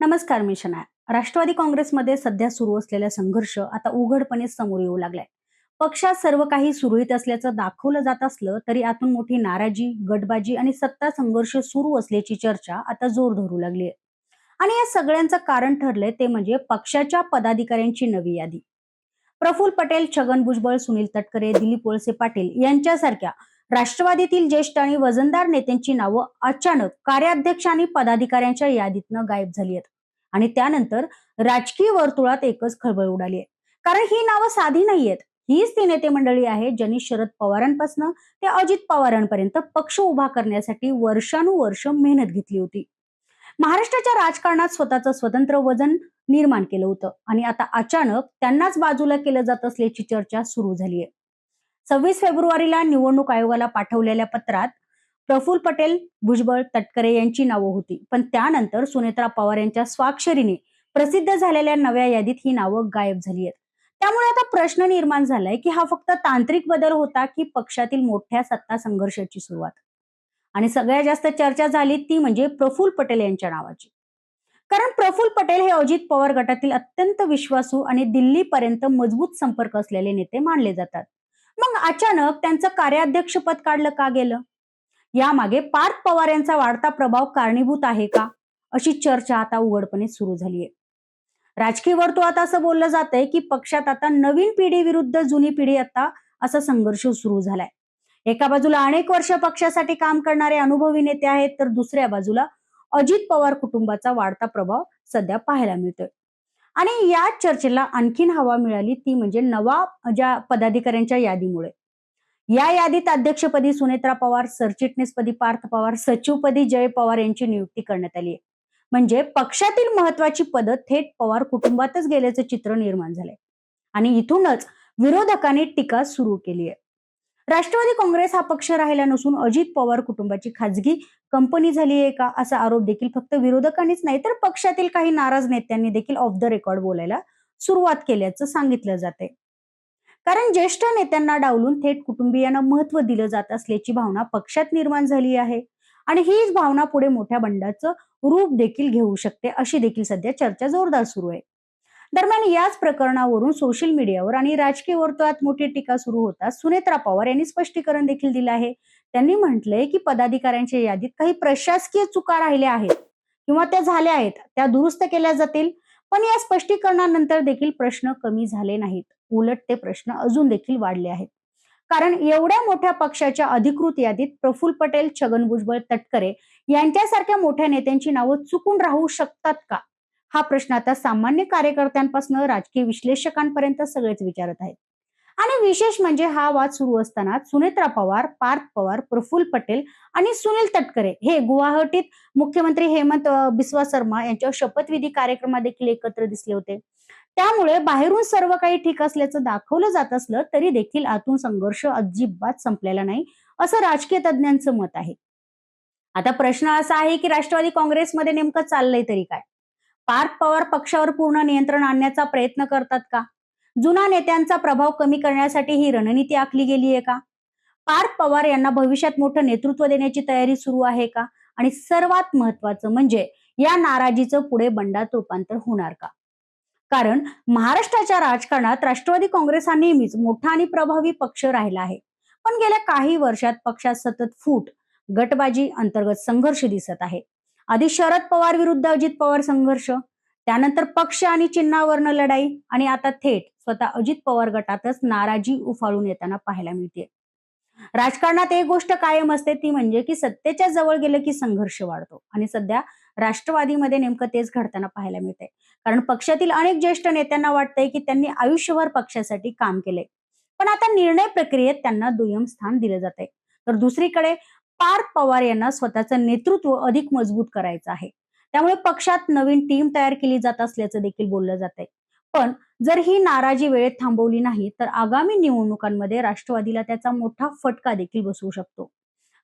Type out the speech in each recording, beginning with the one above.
नमस्कार, मी शनाया. राष्ट्रवादी काँग्रेसमध्ये सध्या सुरू असलेला संघर्ष आता उघडपणे समोर येऊ लागलाय. पक्षात सर्व काही सुरळीत असल्याचं दाखवलं जात असलं तरी आतून मोठी नाराजी, गटबाजी आणि सत्ता संघर्ष सुरू असल्याची चर्चा आता जोर धरू लागली आहे. आणि या सगळ्यांचं कारण ठरलंय ते म्हणजे पक्षाच्या पदाधिकाऱ्यांची नवी यादी. प्रफुल्ल पटेल, छगन भुजबळ, सुनील तटकरे, दिलीप वळसे पाटील यांच्यासारख्या राष्ट्रवादीतील ज्येष्ठ आणि वजनदार नेत्यांची नावं अचानक कार्याध्यक्ष आणि पदाधिकाऱ्यांच्या यादीतनं गायब झाली आहेत. आणि त्यानंतर राजकीय वर्तुळात एकच खळबळ उडाली आहे. कारण ही नावं साधी नाहीयेत. हीच ती नेते मंडळी आहेत ज्यांनी शरद पवारांपासून ते अजित पवारांपर्यंत पक्ष उभा करण्यासाठी वर्षानुवर्ष मेहनत घेतली होती. महाराष्ट्राच्या राजकारणात स्वतःचं स्वतंत्र वजन निर्माण केलं होतं आणि आता अचानक त्यांनाच बाजूला केलं जात असल्याची चर्चा सुरू झाली आहे. 26 फेब्रुवारीला निवडणूक आयोगाला पाठवलेल्या पत्रात प्रफुल्ल पटेल, भुजबळ, तटकरे यांची नावं होती. पण त्यानंतर सुनेत्रा पवार यांच्या स्वाक्षरीने प्रसिद्ध झालेल्या नव्या यादीत ही नावं गायब झाली आहेत. त्यामुळे आता प्रश्न निर्माण झालाय की हा फक्त तांत्रिक बदल होता की पक्षातील मोठ्या सत्ता संघर्षाची सुरुवात. आणि सगळ्यात जास्त चर्चा झाली ती म्हणजे प्रफुल्ल पटेल यांच्या नावाची. कारण प्रफुल्ल पटेल हे अजित पवार गटातील अत्यंत विश्वासू आणि दिल्लीपर्यंत मजबूत संपर्क असलेले नेते मानले जातात. मग अचानक त्यांचं कार्याध्यक्षपद काढलं का गेलं? यामागे पार्थ पवार यांचा वाढता प्रभाव कारणीभूत आहे का, अशी चर्चा आता उघडपणे सुरू झाली आहे. राजकीय वर्तुळात असं बोललं जातंय की पक्षात आता नवीन पिढी विरुद्ध जुनी पिढी आता असा संघर्ष सुरू झालाय. एका बाजूला अनेक वर्ष पक्षासाठी काम करणारे अनुभवी नेते आहेत, तर दुसऱ्या बाजूला अजित पवार कुटुंबाचा वाढता प्रभाव सध्या पाहायला मिळतोय. आणि या चर्चेला आणखीन हवा मिळाली ती म्हणजे नवा ज्या पदाधिकाऱ्यांच्या यादीमुळे. या यादीत अध्यक्षपदी सुनेत्रा पवार, सरचिटणीसपदी पार्थ पवार, सचिवपदी जय पवार यांची नियुक्ती करण्यात आली आहे. म्हणजे पक्षातील महत्वाची पदं थेट पवार कुटुंबातच गेल्याचं चित्र निर्माण झालंय. आणि इथूनच विरोधकांनी टीका सुरू केली आहे. राष्ट्रवादी काँग्रेस हा पक्ष राहिला नसून अजित पवार कुटुंबाची खाजगी कंपनी झाली आहे का, असा आरोप देखील फक्त विरोधकांनीच नाही तर पक्षातील काही नाराज नेत्यांनी देखील ऑफ द रेकॉर्ड बोलायला सुरुवात केल्याचं सांगितलं जाते. कारण ज्येष्ठ नेत्यांना डावलून थेट कुटुंबियांना महत्व दिलं जात असल्याची भावना पक्षात निर्माण झाली आहे. आणि हीच भावना पुढे मोठ्या बंडाचं रूप देखील घेऊ शकते, अशी देखील सध्या चर्चा जोरदार सुरू आहे. दरम्यान याच प्रकरणावरून सोशल मीडियावर आणि राजकीय वर्तुळात मोठी टीका सुरू होता सुनेत्रा पवार यांनी स्पष्टीकरण देखील दिलं आहे. त्यांनी म्हटलंय की पदाधिकाऱ्यांच्या यादीत काही प्रशासकीय चुका राहिल्या आहेत किंवा त्या झाल्या आहेत, त्या दुरुस्त केल्या जातील. पण या स्पष्टीकरणानंतर देखील प्रश्न कमी झाले नाहीत, उलट ते प्रश्न अजून देखील वाढले आहेत. कारण एवढ्या मोठ्या पक्षाच्या अधिकृत यादीत प्रफुल्ल पटेल, छगन भुजबळ, तटकरे यांच्यासारख्या मोठ्या नेत्यांची नावं चुकून राहू शकतात का, हा प्रश्न आता सामान्य कार्यकर्त्यांपासून राजकीय विश्लेषकांपर्यंत सगळेच विचारत आहेत. आणि विशेष म्हणजे हा वाद सुरू असताना सुनेत्रा पवार, पार्थ पवार, प्रफुल्ल पटेल आणि सुनील तटकरे हे गुवाहाटीत मुख्यमंत्री हेमंत बिस्वा शर्मा यांच्या शपथविधी कार्यक्रमात देखील एकत्र दिसले होते. त्यामुळे बाहेरून सर्व काही ठीक असल्याचं दाखवलं जात असलं तरी देखील आतून संघर्ष अजिबात संपलेला नाही, असं राजकीय तज्ञांचं मत आहे. आता प्रश्न असा आहे की राष्ट्रवादी काँग्रेसमध्ये नेमकं चाललंय तरी काय? पार्थ पवार पक्षावर पूर्ण नियंत्रण आणण्याचा प्रयत्न करतात का? जुना नेत्यांचा प्रभाव कमी करण्यासाठी ही रणनीती आखली गेली आहे का? पार्थ पवार यांना भविष्यात मोठं नेतृत्व देण्याची तयारी सुरू आहे का? आणि सर्वात महत्वाचं म्हणजे या नाराजीचं पुढे बंडात रूपांतर होणार का? कारण महाराष्ट्राच्या राजकारणात राष्ट्रवादी काँग्रेस हा नेहमीच मोठा आणि प्रभावी पक्ष राहिला आहे. पण गेल्या काही वर्षात पक्षात सतत फूट, गटबाजी, अंतर्गत संघर्ष दिसत आहे. आधी शरद पवार विरुद्ध अजित पवार संघर्ष, त्यानंतर पक्ष आणि चिन्हावरनं लढाई, आणि आता थेट स्वतः अजित पवार गटातच नाराजी उफाळून येताना पाहायला मिळते. राजकारणात एक गोष्ट कायम असते ती म्हणजे की सत्तेच्या जवळ गेलं की संघर्ष वाढतो. आणि सध्या राष्ट्रवादीमध्ये नेमकं तेच घडताना पाहायला मिळते. कारण पक्षातील अनेक ज्येष्ठ नेत्यांना वाटतंय की त्यांनी आयुष्यभर पक्षासाठी काम केले, पण आता निर्णय प्रक्रियेत त्यांना दुय्यम स्थान दिलं जाते. तर दुसरीकडे पार्थ पवार यांना स्वतःचं नेतृत्व अधिक मजबूत करायचं आहे. त्यामुळे पक्षात नवीन टीम तयार केली जात असल्याचं देखील बोललं जाते. पण जर ही नाराजी वेळेत थांबवली नाही तर आगामी निवडणुकांमध्ये राष्ट्रवादीला त्याचा मोठा फटका देखील बसू शकतो.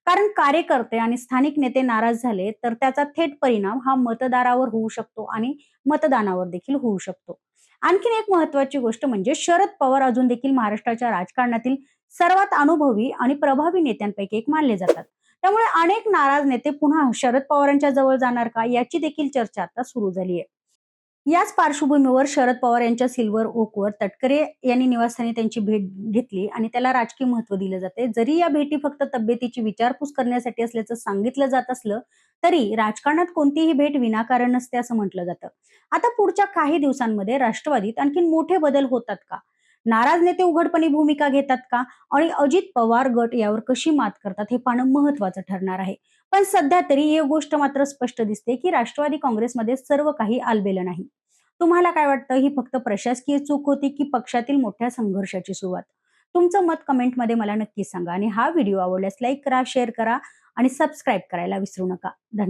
कारण कार्यकर्ते आणि स्थानिक नेते नाराज झाले तर त्याचा थेट परिणाम हा मतदारावर होऊ शकतो आणि मतदानावर देखील होऊ शकतो. आणखीन एक महत्वाची गोष्ट म्हणजे शरद पवार अजून देखील महाराष्ट्राच्या राजकारणातील सर्वात अनुभवी आणि प्रभावी नेत्यांपैकी एक मानले जातात. त्यामुळे अनेक नाराज नेते पुन्हा शरद पवारांच्या जवळ जाणार का याची देखील चर्चा आता सुरू झाली आहे. याच पार्श्वभूमीवर शरद पवार यांच्या सिल्व्हर ओकवर तटकरे यांनी निवासस्थानी त्यांची भेट घेतली आणि त्याला राजकीय महत्त्व दिलं जाते. जरी या भेटी फक्त तब्येतीची विचारपूस करण्यासाठी असल्याचं सांगितलं जात असलं, तरी राजकारणात कोणतीही भेट विनाकारण नसते असं म्हटलं जातं. आता पुढच्या काही दिवसांमध्ये राष्ट्रवादीत आणखीन मोठे बदल होतात का? नाराज नेते उघडपणे भूमिका घेतात का? आणि अजित पवार गट यावर कशी मात करतात हे पाहणं महत्त्वाचं ठरणार आहे. पण सध्या तरी ही गोष्ट मात्र स्पष्ट दिसते की राष्ट्रवादी काँग्रेसमध्ये सर्व काही आलबेलं नाही. तुम्हाला काय वाटतं, ही फक्त प्रशासकीय चूक होती की पक्षातील मोठ्या संघर्षाची सुरुवात? तुमचं मत कमेंटमध्ये मला नक्की सांगा आणि हा व्हिडिओ आवडल्यास लाईक करा, शेअर करा आणि सबस्क्राईब करायला विसरू नका. धन्यवाद.